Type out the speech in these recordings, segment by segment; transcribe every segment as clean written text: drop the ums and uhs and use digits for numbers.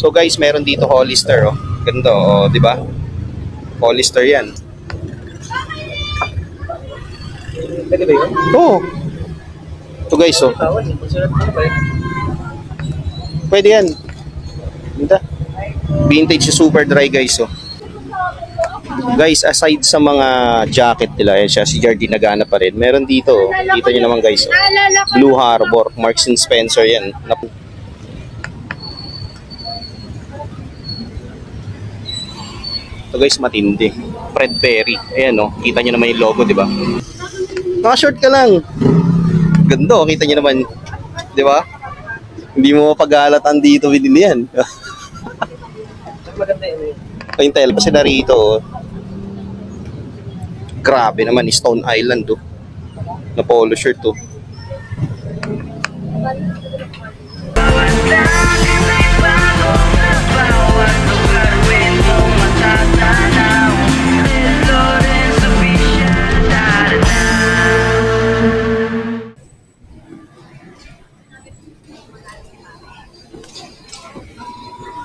So guys, meron dito Hollister, oh. Ganda, oh, di ba? Hollister 'yan. Pwede ba yun? Oo. Ito guys, oh. Pwede yan. Ganda. Vintage super dry guys, oh. Guys, aside sa mga jacket nila, yan siya, si Jardine nagana pa rin. Meron dito, oh. Kita nyo naman guys, oh. Blue Harbor, Marks and Spencer yan. Ito guys, matindi. Fred Perry. Ayan, oh. Kita nyo naman yung logo, di ba? Naka-short ka lang. Ganda, oh. Kita nyo naman. Di ba? Hindi mo mapag-alatan dito, binili yan. Maganda yun. Paintel pa sila rito, oh. Grabe naman, Stone Island, oh. Na polo shirt, oh.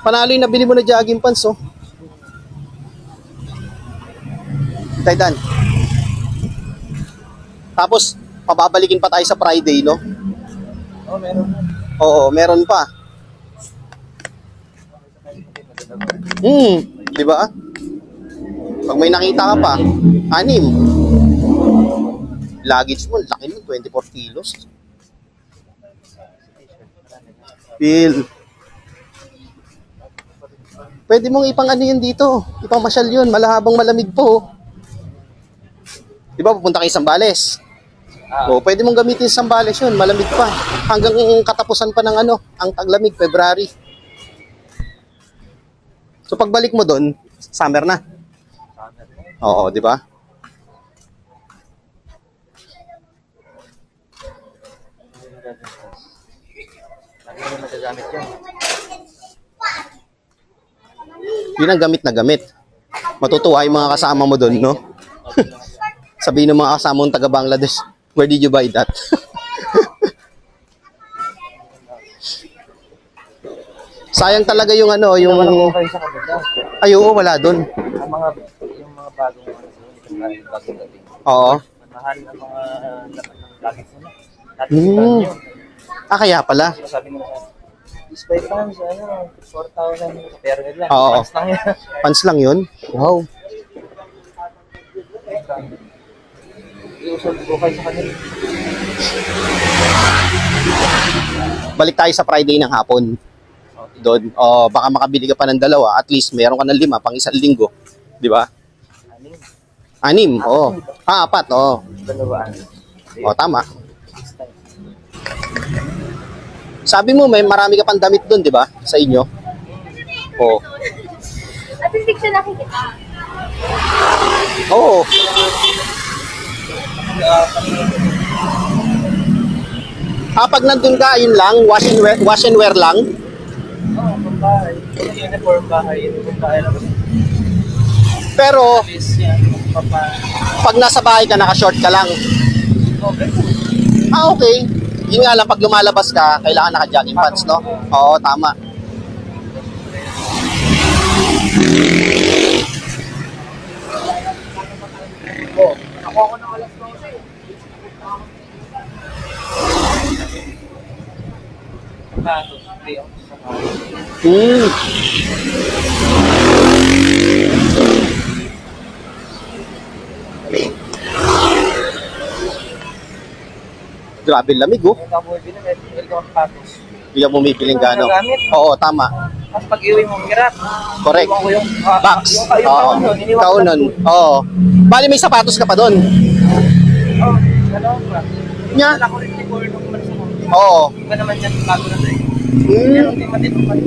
Panalo yung nabili mo na jogging pants, oh. Titan. Tapos, pababalikin pa tayo sa Friday, no? Oo, meron. Oo, meron pa. Di ba? Pag may nakita ka pa, 6. Luggage mo, laki mo, 24 kilos. Feel. Pwede mong ipang-ano yun dito. Ipang-masyal yun, malahabang malamig po. Di ba, pupunta kayo Sambales? O, pwede mong gamitin sa Sambales yun, malamig pa. Hanggang katapusan pa ng ano, ang taglamig, February. So pagbalik mo doon, summer na. Oo, di ba? Lagi mo magagamit yan. Yun ang gamit na gamit. Matutuwa yung mga kasama mo doon, no? Sabihin ng mga kasama mong taga Bangladesh, where did you buy that? Sayang talaga yung ano, yung... Kayo sa kabila. Ay, oo, wala doon. Yung mga bagong bagong dating. Oo. Mahal na mga laman ng lagit mo na. Dati Hmm. yun. Kaya pala. Sabi nila sa display fans, 4,000 pero nila. Oo. Fans lang yan. Pants lang yun? Wow. Iusap ko kayo sa kanila. Balik tayo sa Friday ng hapon. Doon, baka makabili ka pa ng 2, at least meron ka ng 5 pang isang linggo, di ba? 6, oo. 4, oo. Dalawaan. O, tama. Sabi mo, may marami ka pang damit doon, di ba? Sa inyo? Oo. At hindi siya nakikita. Oo. Pag nandun ka, yun lang, wash and wear lang. Oo, pambahay. Uniform bahay. Uniform bahay lang. Pero, Yan, pag nasa bahay ka, naka-short ka lang. okay. Okay. Yun nga lang, pag lumalabas ka, kailangan naka-jogging pants, no? Oo, tama. Ako ng alas 12. Grabe lamig, oh. Hindi ka bumipiling gano. Oo, tama. Tapos pag iwi mo, hirap. Correct. Iwan ko yung Box. yung Oo. Kaunon. Oo. Bali, may sapatos ka pa doon. Oh, ano ba? Nya? Wala ko rin siguro nung umalis ako. Oo. Iba naman yan, bago na tayo. Hmm. Hindi matitong pa rin.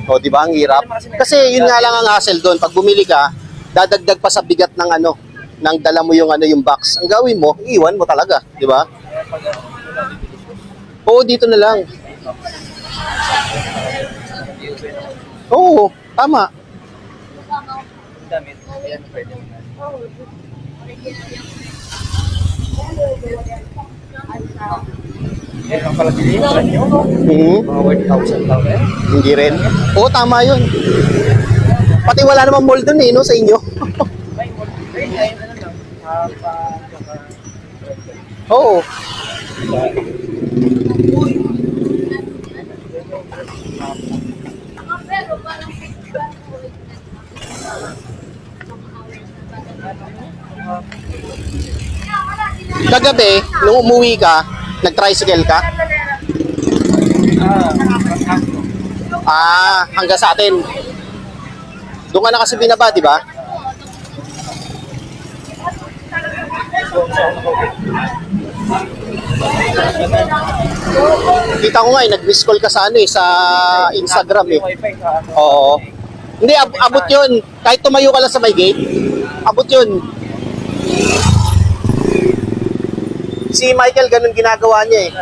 O, di ba? Ang hirap. Kasi yun nga lang ang hassle doon. Pag bumili ka, dadagdag pa sa bigat ng ano, nang dala mo yung ano, yung box. Ang gawin mo, iwan mo talaga, di ba? Oo, dito na lang. Oo, tama. Damit. Ayan, pwede mo na. Eh, ang pala din nyo. Hmm? Mga 1,000 lang eh. Hindi rin. Oo, tama yun. Pati wala namang mall dun eh, no, sa inyo. Ay, ano lang. Oo. Pero parang festival ko. Kagabi, nung umuwi ka, nag-tricycle ka? Hanggang sa atin. Doon ka na kasi binaba, di ba? Kita ko nga nag-miss call ka sa sa Instagram eh. Wi-Fi sa ano. Oo. Hindi, abot yun. Kahit tumayo ka lang sa may gate, abot yun. Si Michael, ganun ginagawa niya eh.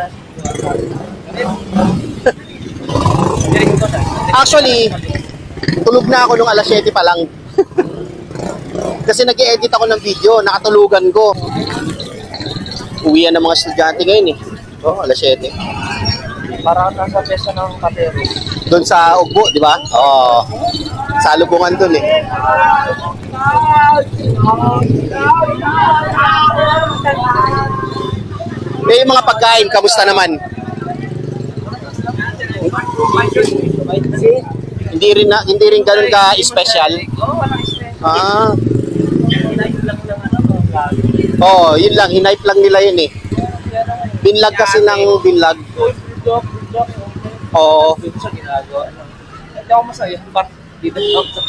Actually, tulog na ako nung alas 7 pa lang. Kasi nag-edit ako ng video, nakatulugan ko. Uwian ng mga estudyante ngayon eh. Alas 7. Para nasa pesa ng kapero. Doon sa Ugbo, di ba? Oo. Sa lubungan doon eh. Yung mga pagkain, kamusta naman? Hindi rin ganun ka special. Ah. Oo, yun lang, hinipe lang nila yun eh. Binlag kasi ng binlag. Oo. Dito sa ginagawa. Hindi ako masaya. Ba't dito sa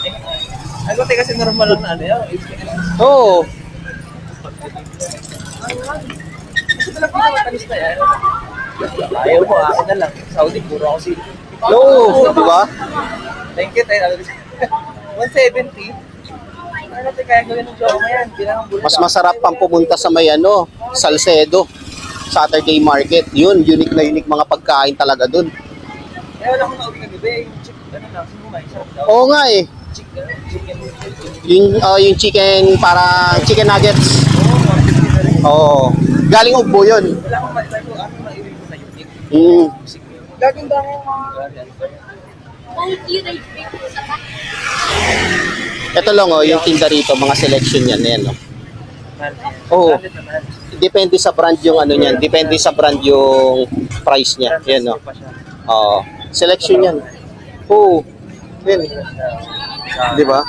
Ako kasi normal lang na ano yun. Oo. Kasi talagang pinakatalis na yan. Ayaw mo, akin na lang. Saudi, puro ako sili. Oo, di ba? Thank you, tayo. 170. Ano natin kaya gawin ng jowa mo yan? Mas masarap pang pumunta sa may Salcedo. Saturday Market. Yun, unique na unique mga pagkain talaga dun. Eh, wala akong nauwi na gabi. Yung chick, ano lang, sumumay. Sarap daw. Oo nga eh. Yung chicken, parang chicken nuggets. Oo. Galing Ugbo yun. Wala akong malitan ko. Ano naiwi ko na unique? Gaganda ko mga multi-rate pictures sa Ito lang yung tinda rito, mga selection yan. Ayan, Oo. Depende sa brand yung niyan. Depende sa brand yung price niya. Yan, no? Oo. Selection yan. Oo. Yan. Di ba?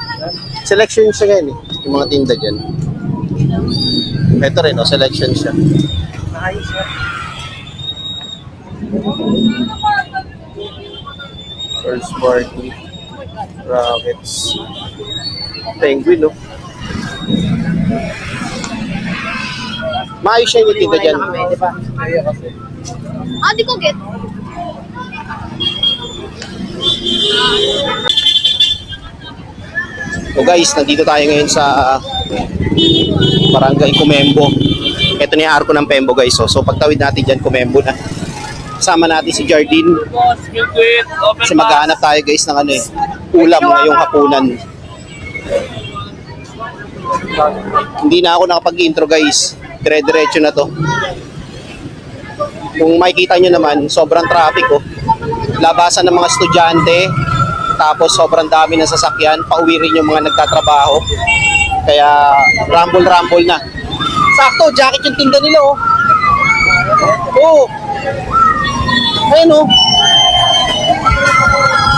Selection siya yan eh. Yung mga tinda dyan. Ito rin, selection siya. Naayos yan. First party. Rockets. Penguin, no? Maayos siya yung tinda dyan. Di ba? Ayaw kasi. di ko get. So guys, nandito tayo ngayon sa Barangay Comembo. Ito na yung arko ng Pembo guys. So pagtawid natin dyan, Comembo na. Kasama natin si Jardine. Kasi maghahanap tayo guys ng ulam ngayong hapunan. Hindi na ako nakapag-intro guys. Dire-diretso na to. Kung makikita nyo naman, sobrang traffic Labasan ng mga estudyante. Tapos sobrang dami ng sasakyan. Pauwi rin yung mga nagtatrabaho. Kaya rumble na. Sakto, jacket yung tinda nila Oo. Ayan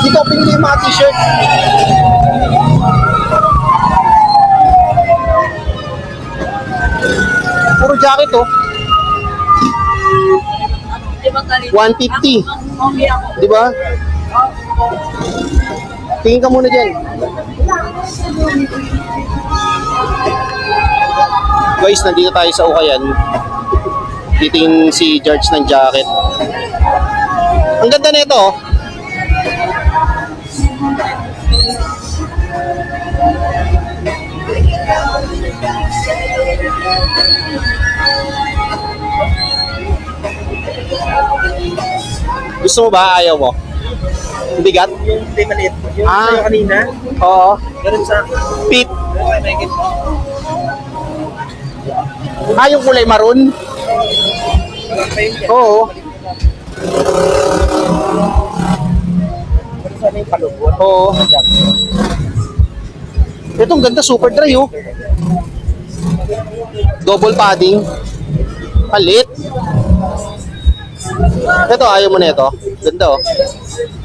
Dito ko pinili yung mga t-shirt. Puro jacket 150. Di ba? Tingin ka muna dyan. Guys, nandito tayo sa Ukayan. Dito yung si George ng jacket. Ang ganda nito Gusto mo ba? Ayaw mo? Bigat? Yung hindi maliit. Yung sa'yo kanina. Oo. Ganun sa Pit. Okay, may git. Yung kulay maroon? Parang pa yun yan. Oo. Pero sana yung palubot. Oo. Ito, ang ganda, super dry, oh. Double padding. Palit. Ito, ayaw mo na ito. Ganda, oh.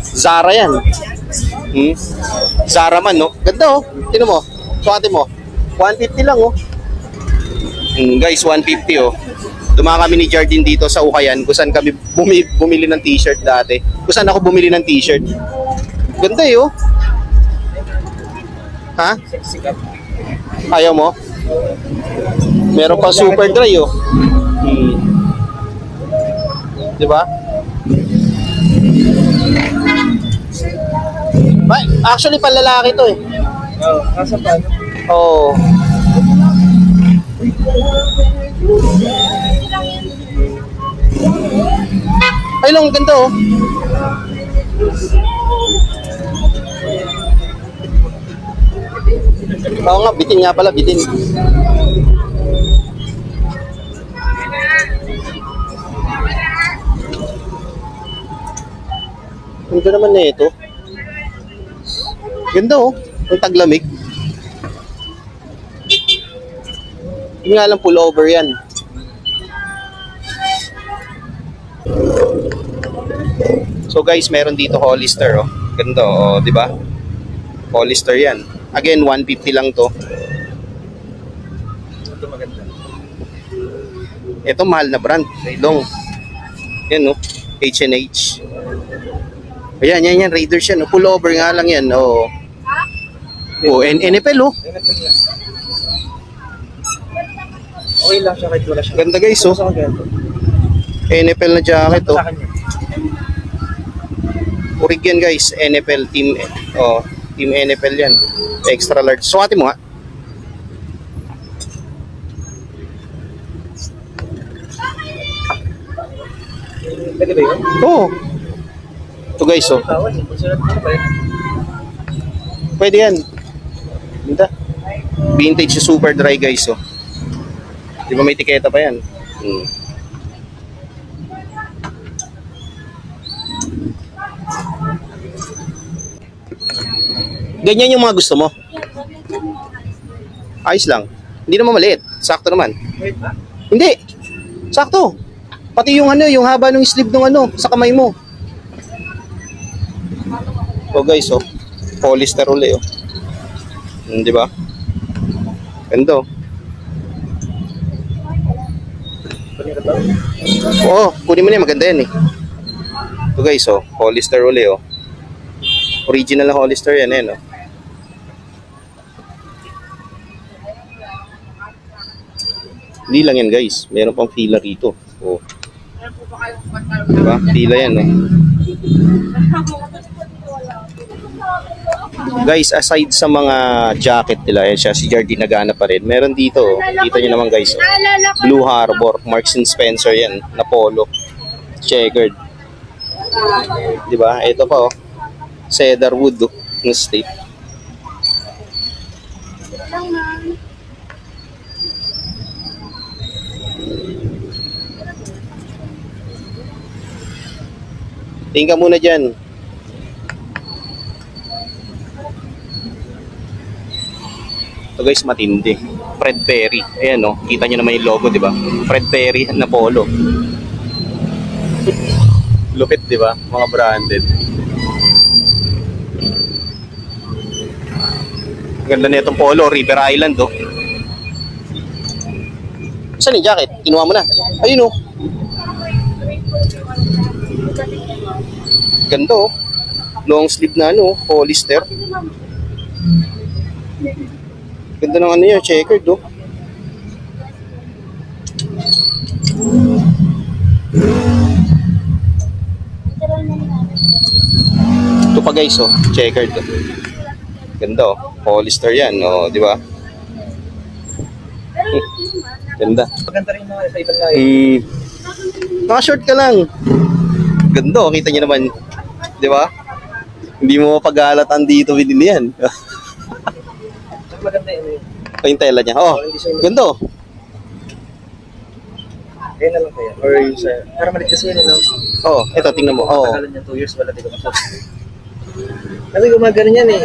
Zara yan. Zara man, no? Ganda, oh. Tingnan mo. Sukatin mo. 150 lang, oh. Guys, 150, oh. Dumaan kami ni Jardine dito sa Ukayan kung saan kami bumili ng t-shirt dati. Kung saan ako bumili ng t-shirt. Ganda, eh, oh. Ha? Sexy ka. Ayaw mo? Meron pa super dry, oh. Diba? Actually, panlalaki to, eh. Oo, nasa paano? Oo. Ay lang, ganda, oh. Oo nga, bitin nga pala, bitin. Ganda naman na ito. Ganda, oh. Ang taglamig. Hindi nga lang pullover yan. So guys, meron dito Hollister, oh. Ganda, oh, di ba? Hollister yan. Again, 150 lang to. Ito maganda. Ito mahal na brand, Long. Yan, oh. H&H. Ayan, yan, Raiders yan. Oh. Pullover nga lang yan, oh. Oh, NFL, oh. Okay lang siya kahit wala siya. Ganda guys, oh. Sa ganito. NFL na jacket, oh. Sa kanya. Urig yan guys, NFL team, oh, team NFL yan. Extra large. Sukatin mo nga. Pwede ba yun? Oo. Ito guys, oh. Tawad eh. Sulat mo ba yun? Pwede yan. Ganda. Vintage super dry guys, oh. Di ba may tiketa pa yan? Ganyan yung mga gusto mo. Ayos lang. Hindi naman maliit. Sakto naman. Wait ba? Hindi. Sakto. Pati yung ano, yung haba ng sleeve ng ano, sa kamay mo. Oh guys, oh. Polyester uli, oh. Di ba? Ganda, oh. Oo, kunin mo na yan. Maganda yan, eh. Ito guys, oh. Polyester uli, oh. Original na Hollister yan, eh, no? Hindi lang yan, guys. Meron pang fila rito. Oh. Diba? Fila yan, no? Guys, aside sa mga jacket nila, yan siya, si Jardine nagana pa rin. Meron dito, oh. Kita nyo naman, guys. Oh. Blue Harbor, Marks and Spencer yan, na polo. Checkered. Diba? Ito pa, oh. Cedarwood, oh, ng state. Tingin ka muna dyan. Ito guys, matindi. Fred Perry. Ayan, oh. Kita nyo naman yung logo, di ba? Fred Perry na polo. Lupit, di ba? Mga branded. Ganda na itong polo, River Island, oh. Saan yung jacket? Kinuha mo na. Ayun, oh. Ganda, oh. Long sleeve na, ano, Hollister. Ganda ng ano yun, checkered, oh. Ito pa guys, oh. Checkered, oh. Ganda, oh. Hollister yan, oh, di ba? Ganda. Maganda rin mga sa ibang lahi. Naka-short ka lang. Ganda, oh. Kita nyo naman. Di ba? Hindi mo mapag-alatan dito binili yan. Mas maganda yun. Yung tela niya. Oh, ganda, oh. Kaya na lang kaya. Or yung sa... Para malit kasi yun, no? Oo, ito, tingnan mo. Oo. Tagalan niya 2 years, wala din ako. Kasi gumagano yan eh.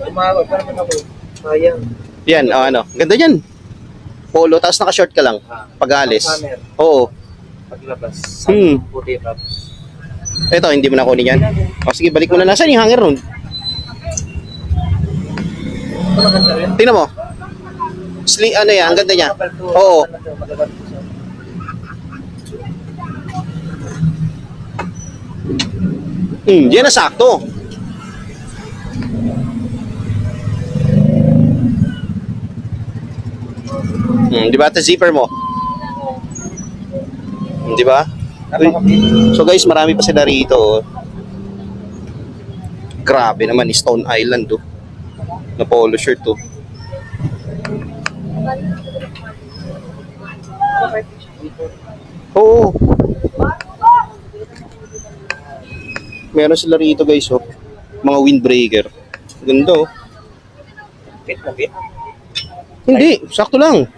Umawag pa naman ako. Sayang. Yan, ano. Ganda yan. Polo, tapos naka-short ka lang. Pag-alis. Summer. Oo. Paglabas. Puti pa. Ito, hindi mo na kunin yan. O sige, balik mo na. Nasaan yung hanger nun? Ito maganda rin. Tingnan mo. Ano yan, ang ganda niya. Oo. Yan na sakto. Di ba? Ito zipper mo. Di ba? So guys, marami pa sila rito. Oh. Grabe naman, Stone Island oh. Na polo shirt oh. Oo. Meron sila rito guys oh. Mga windbreaker. Ganda oh. Fit na fit. Hindi, sakto lang.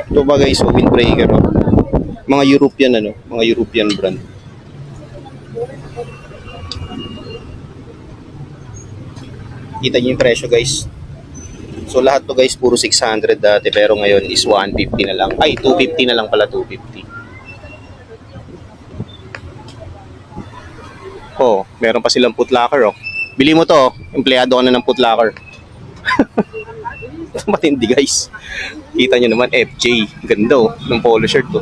Ito ba guys, oh, windbreaker oh. Mga European ano, mga European brand. Kita niyo yung presyo guys. So lahat to guys puro 600 dati pero ngayon is 150 na lang. Ay, 250 na lang pala, 250. Oh, meron pa silang Foot Locker oh. Bili mo to, empleyado ka na ng Foot Locker. Matindi guys. Kita nyo naman, FJ. Ganda oh, ng polo shirt to.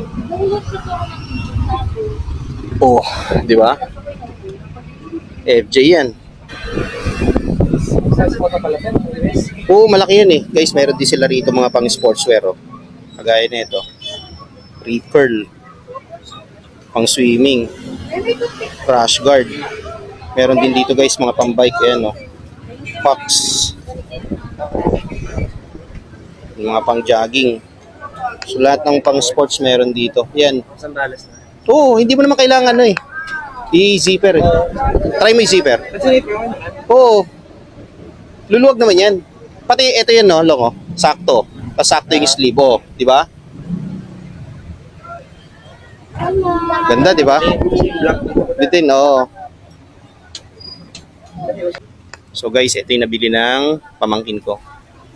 Oh, di ba? FJ yan. Size mo na pala yan. Oo, malaki yan eh. Guys, meron din sila rito mga pang sportswear oh. Kagaya na ito. Reef curl. Pang swimming. Crash guard. Meron din dito guys mga pang bike yan oh. Fox. Yung mga pang jogging. So lahat ng pang sports meron dito. Yan. Sandales na. Oo, hindi mo naman kailangan ano eh. I-zipper eh. Try mo i-zipper. Kasi Oo. Luluwag naman yan. Pati ito yan no, long oh. Sakto. Tapos sakto yung sleeve oh, di ba? Ganda, di ba? Bitin, oo. So guys, ito yung nabili ng pamangkin ko.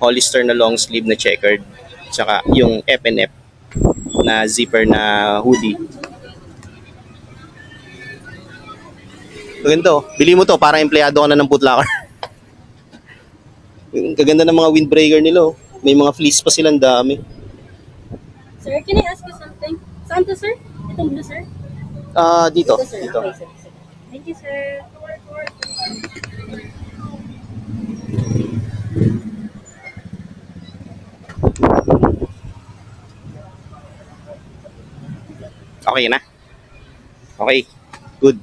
Hollister na long sleeve na checkered. Tsaka yung F&F na zipper na hoodie. Maganda oh. Bili mo to para empleyado ka na ng Foot Locker. Kaganda ng mga windbreaker nila oh. May mga fleece pa silang dami. Sir, can I ask you something? Saan to, sir? Itong blue, sir? Dito. Sir. Dito. Okay, sir. Thank you, sir. Okay na? Okay. Good.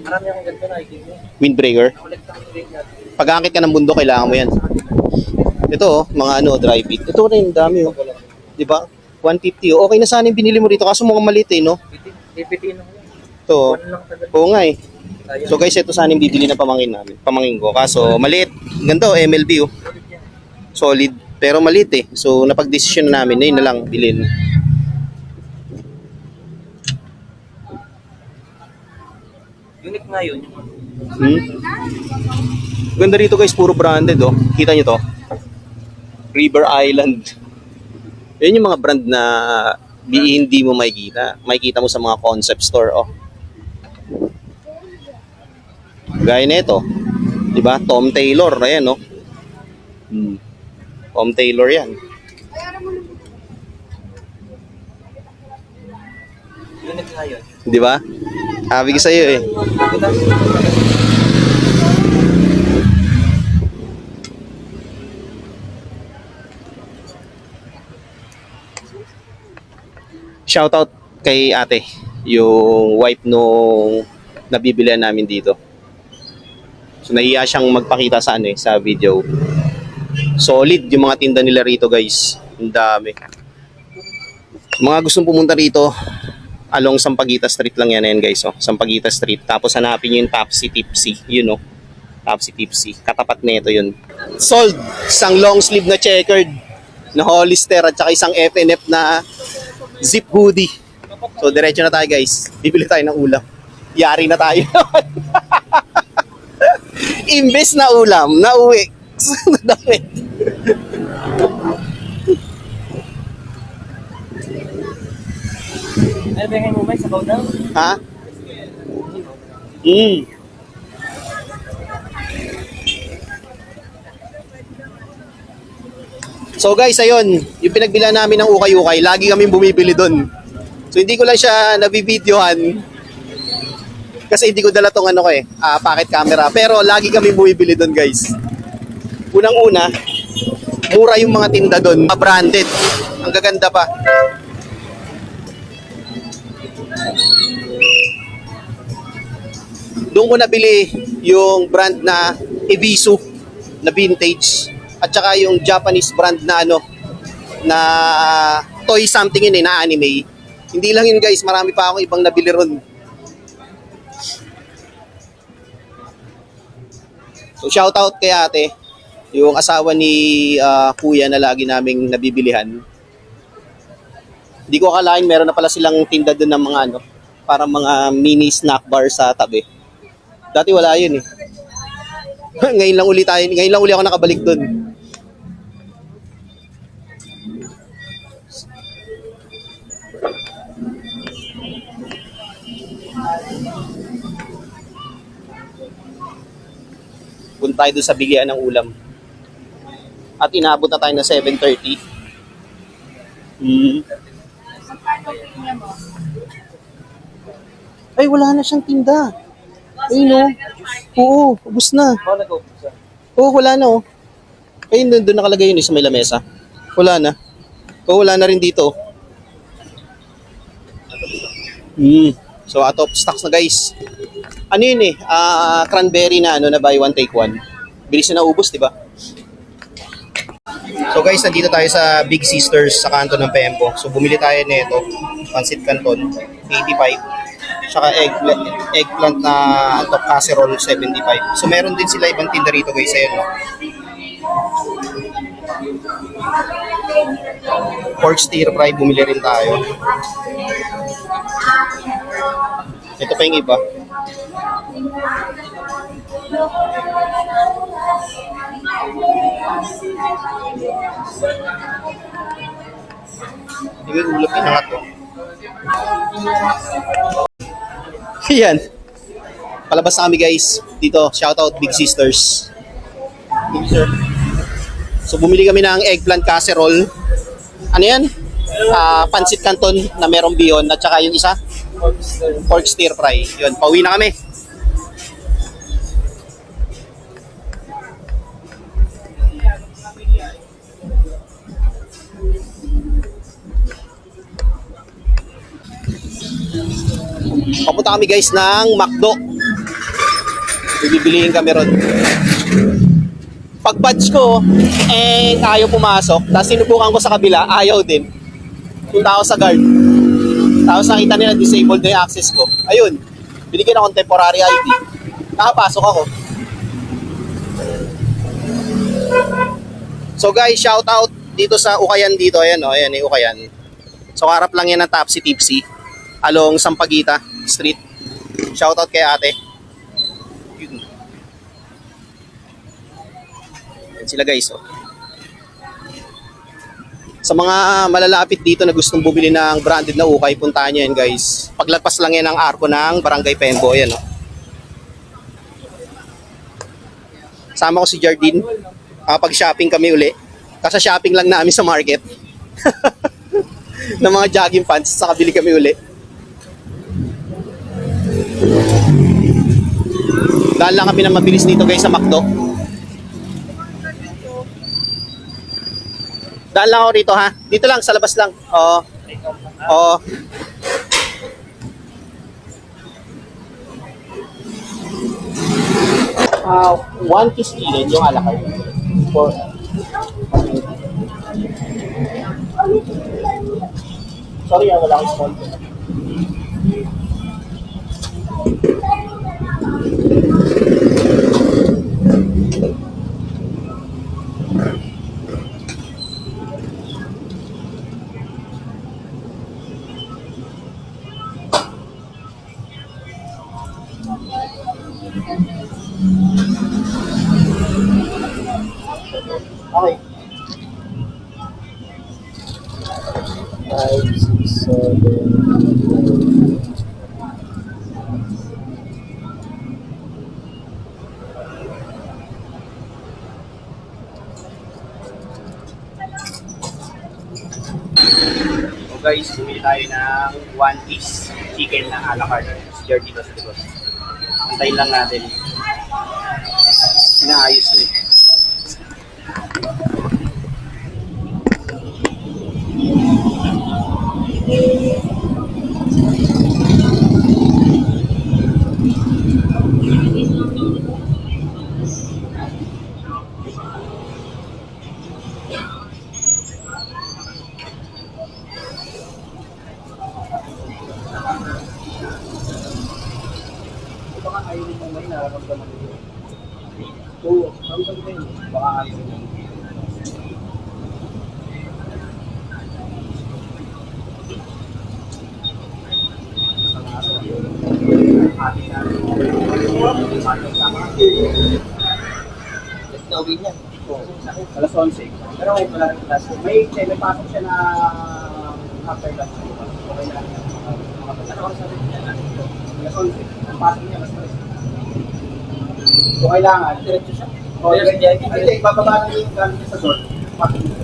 marami akong ganito nakikita. Windbreaker. Collect ang grade natin. Pag-aakit ka ng bundok, kailangan mo yan. Ito oh, mga dry fit. Ito rin, dami oh. Di ba? 150 oh. Okay na sana yung binili mo rito kaso mukhang maliit eh, no? Pipitiin ako. Ito. One lang tagal. Oo nga eh. Ayun. So guys, ito sana yung bibili na pamangkin namin. Pamangkin ko. Kaso maliit. Ganda oh, MLB oh. Solid. Pero maliit eh. So napag-desisyon na namin, yun na lang bilhin. Unique nga yun. Ganda rito guys, puro branded oh. Kita nyo to? River Island. Yan yung mga brand na hindi mo makikita. Makikita mo sa mga concept store oh. Gaya nito. 'Di ba? Tom Taylor, ayan oh. Tom Taylor 'yan. Unique nga yun. 'Di ba? Sabi ko sa iyo eh. Kita. Shoutout kay ate, yung wife nung nabibilihan namin dito. So nahiya siyang magpakita sa sa video. Solid yung mga tinda nila rito guys. Ang dami. Mga gustong pumunta rito, along Sampaguita Street lang yan guys. Oh. Sampaguita Street. Tapos hanapin nyo yung Topsy Tipsy. Yun oh. Topsy Tipsy. Katapat nito yun. Sold. Isang long sleeve na checkered na Hollister at saka isang F&F na zip hoodie. So, diretso na tayo guys. Bibili tayo ng ulam. Yari na tayo. Imbes na ulam, nauwi. Damit. Ay, bigay mo ba sa daw? Ha? Mm. So guys, ayun, yung pinagbilan namin ng ukay-ukay, lagi kami bumibili doon. So hindi ko lang siya nabibidyohan kasi hindi ko dala tong ano ko pocket camera. Pero lagi kami bumibili doon guys. Unang-una, mura yung mga tinda doon, branded. Ang gaganda pa. Doon ko nabili yung brand na Evisu na vintage at saka yung Japanese brand na ano na toy something yun na anime. Hindi lang yun guys, marami pa akong ibang nabili ron. So shout out kay ate, yung asawa ni kuya na lagi naming nabibilihan. Hindi ko akalain meron na pala silang tinda doon ng mga ano, para mga mini snack bar sa tabi. Dati wala yun eh. Ngayon lang uli ako nakabalik doon. Punta tayo doon sa bilihan ng ulam. At inabot na tayo na 7:30. Ay, wala na siyang tinda. Ayun no. Oo, ubos na. Ako nag-umpisa. Oo, wala na oh. Ayun, doon nakalagay yun sa may lamesa. Wala na. Oo, wala na rin dito. So, out of stocks na guys. Ano yun cranberry na ano na buy one take one. Bilis na naubos, di ba? So guys, nandito tayo sa Big Sisters sa kanto ng Pempo. So bumili tayo nito, pancit canton, 85. Saka eggplant na antok casserole, 75. So meron din sila ibang tinda rito guys, ayun no. Pork stir fry, bumili rin tayo. Ito pa yung iba. Hindi ko ulap yung nangat to. Yan. Palabas na kami guys. Dito, shoutout Big Sisters. Thank you, sir. So bumili kami ng eggplant casserole. Ano yan? Pancit canton na merong bihon at saka yung isa pork stir fry. Yun, pauwi na kami. Papunta kami guys ng McDo. Bibilihin kami ron. Pag badge ko, ayaw pumasok. Tapos sinubukan ko sa kabila, ayaw din. Punta ako sa guard. Tapos nakita nila disabled na yung access ko. Ayun, binigyan akong temporary ID. Nakapasok ako. So guys, shout out dito sa Ukayan dito. Ayan o, ayan yung Ukayan. So harap lang yan ng Tapsi Tipsy. Along Sampaguita Street. Shout out kay ate. Yun. Yan sila guys. Oh. Sa mga malalapit dito na gustong bumili ng branded na ukay, puntahan nyo yan guys. Paglagpas lang yan ang arko ng Barangay Pembo. Ayan o. Oh. Sama ko si Jardine. Pag-shopping kami uli. Kasi shopping lang namin sa market. ng mga jogging pants. Sa kabili kami uli. Dahil lang kami na mabilis dito guys sa McDo. Dahil lang ako rito ha. Dito lang, sa labas lang. Oo. Oo. One piece chicken yung alakay. Sorry, wala akong small. Okay. 5, 6, 7. So guys, bumili tayo ng one piece chicken na a la carte. Si Jordi dito sa likod. Antayin lang natin. Inaayos na eh. Baka ayaw mo may nararamdaman mo. Oo, ramdam ko yun. Baka ayaw mo. Let's go win yan. Alas 11. Pero ngayon wala rin class. May pasok siya na after class. Okay na. Ano oras natin niya? Alas 11. Ang pasok niya, alas 3. So kailangan, diretso siya. O, hindi, bababa na yung gamit niya sa door. Pasok niya.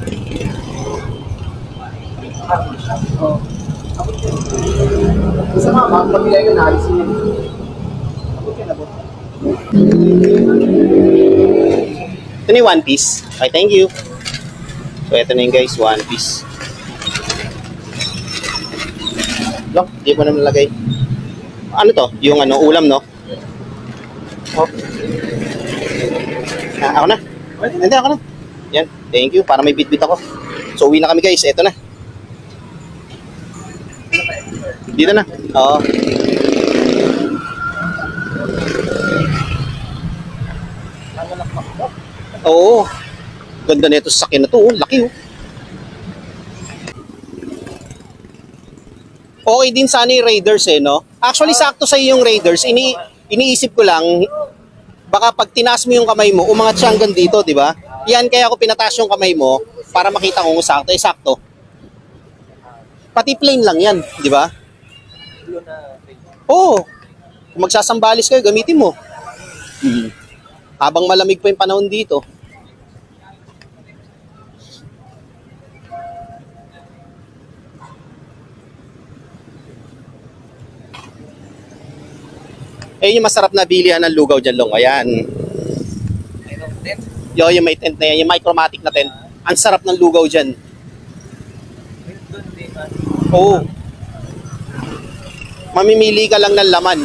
Pasok siya. O, abot siya. Isa mama, pabigay ko na, alisin niya. Abot siya, abot. Ito na yung one piece. Okay, thank you. So, ito na yung guys, one piece. Look, di mo na nalagay. Ano to? Yung ano, ulam, no? Oh. Ako na. Hindi, ako na. Yan, thank you. Para may bit-bit ako. So, uwi na kami guys. Ito na. Dito na. Oo. Oo. Ganda na ito sa sakin na to. Oh. Laki oh. Okay din sana yung Raiders eh, no? Actually, sakto sa yung Raiders. Iniisip ko lang, baka pag tinaas mo yung kamay mo, umangat siya hanggang dito, di ba? Yan, kaya ako pinataas yung kamay mo para makita kung sakto. Eh, sakto. Pati plain lang yan, di ba? Oo. Kung magsasambalis kayo, gamitin mo. Habang malamig pa yung panahon dito. Eh, yung masarap na bilihan ng lugaw dyan, Long. Ayan. Yung may tent na yan, yung micromatic na tent. Ang sarap ng lugaw dyan. Oo. Mamimili ka lang ng laman.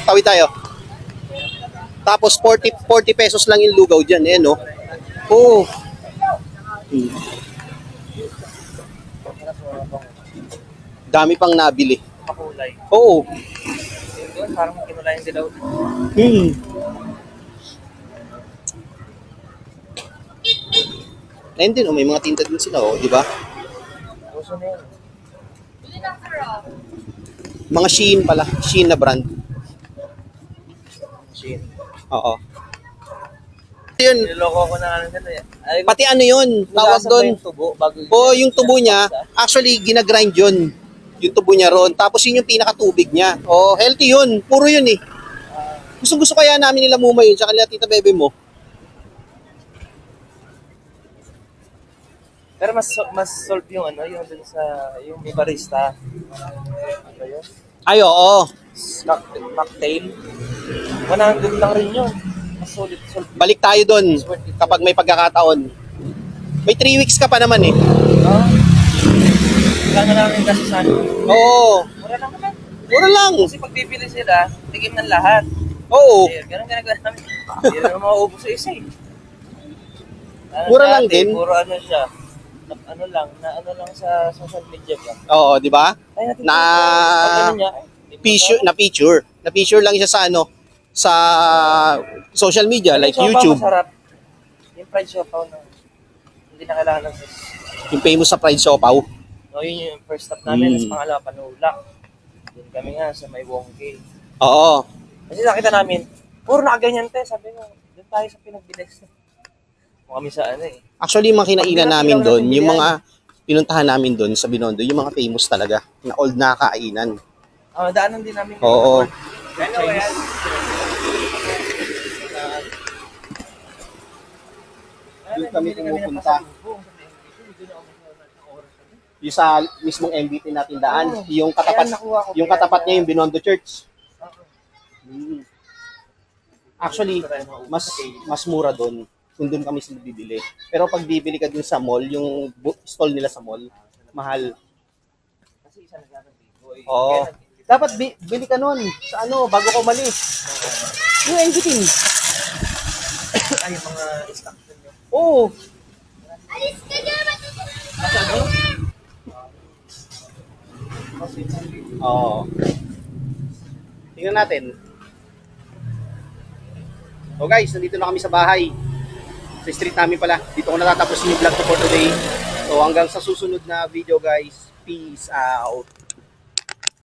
Tawid tayo. Tapos 40 pesos lang yung lugaw dyan, eh, no? Oo. Dami pang nabili. Makulay. Oo. Doon, parang kinulayan sila. Ayun din, oh, may mga tinta din sila, oh, di ba? Gusto na yun. Mga Shein pala, Shein na brand. Shit. Oo. Yun, Niloloko ko na ano sila eh. Ay, pati ano yun, tawag hugasan pa doon. yung tubo bago Oo, yung tubo niya, actually, ginagrind yun. Yung tubo niya roon. Tapos yun yung pinakatubig niya. Oh, healthy yun. Puro yun eh. Gusto kaya namin nila Muma yun, tsaka nila Tita Bebe mo. Pero mas solve yung ano, yung dun sa yung may barista. Ano yun? Ay, oo. Cocktail. 100 lang rin yun. Mas solid. Balik tayo doon kapag may pagkakataon. May 3 weeks ka pa naman eh. Kailangan namin kasi sa ano. Oo. Mura lang naman. Mura lang. Kasi pag bibili sila, tigim ng lahat. Oo. Ganun namin. Hindi naman mauubos sa isa eh. Mura lang din. Puro ano siya. Ano lang sa social media ba? Oo, di ba? Ay, natin Na pag ano niya, picture lang siya sa ano, sa social media like YouTube. Masarap. Yung fried siopaw na hindi na kailangan ng sauce. Yung famous sa fried siopaw. No, yun yung first stop namin. Tapos pangalawa, panulak. Doon kami nga sa may Wongkay. Oo. Kasi nakita namin, puro nakaganyan tayo. Sabi ko, doon tayo sa pinagbilis. Kung kami sa ano eh. Actually, yung mga kinainan namin Pag doon, natin yung bilihan. mga pinuntahan namin doon sa Binondo, yung mga famous talaga, na old na kainan. Daanan din namin. Oo. Chinese. Doon kami pumupunta. Yung sa mismong MBT natin daan, yung katapat, yung katapat niya yung Binondo Church. Mm. Actually, mas mura doon kung doon kami sila bibili. Pero pag bibili ka dun sa mall, yung stall nila sa mall, mahal. Kasi isa nagkakabigo. Oo. Dapat bili ka nun sa ano, bago ka umalis. Yung MBT. Ay, yung mga stock din yun. Oo. Oo. Tingnan natin. So guys, nandito na kami sa bahay. Sa street namin pala. Dito ko natatapusin yung vlog ko for today. So hanggang sa susunod na video guys. Peace out.